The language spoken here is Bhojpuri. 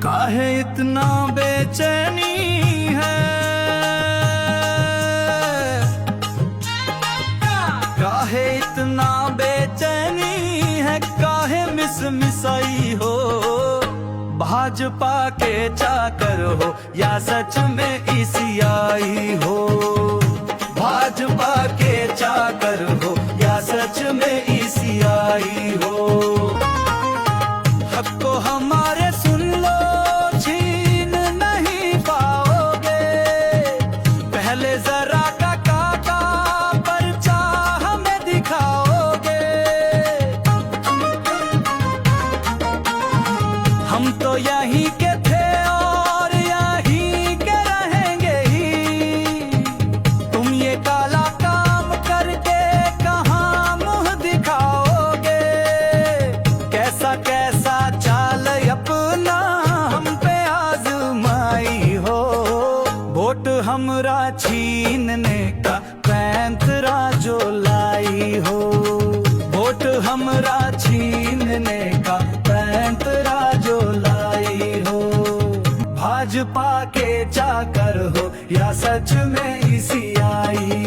काहे इतना बेचैनी है, काहे इतना बेचैनी है, काहे मिसाई हो। भाजपा के चाकर हो या सच में ईसाई हो, भाजपा के चाकर हो या सच में ईसाई हो। हक को हमारे सुन लो, छीन नहीं पाओगे, पहले जरा काका पर्चा हमें दिखाओगे। हम तो यहीं के थे और यहीं के रहेंगे ही, तुम ये काला काम करके कहाँ मुंह दिखाओगे। कैसा कैसा चाल अपना हम पे आजमाई हो, वोट हमरा छीनने का पैंतरा जो लाई हो, वोट हमरा छीनने का पैंतरा जो लाई हो। भाजपा के चाकर हो या सच में ईसाई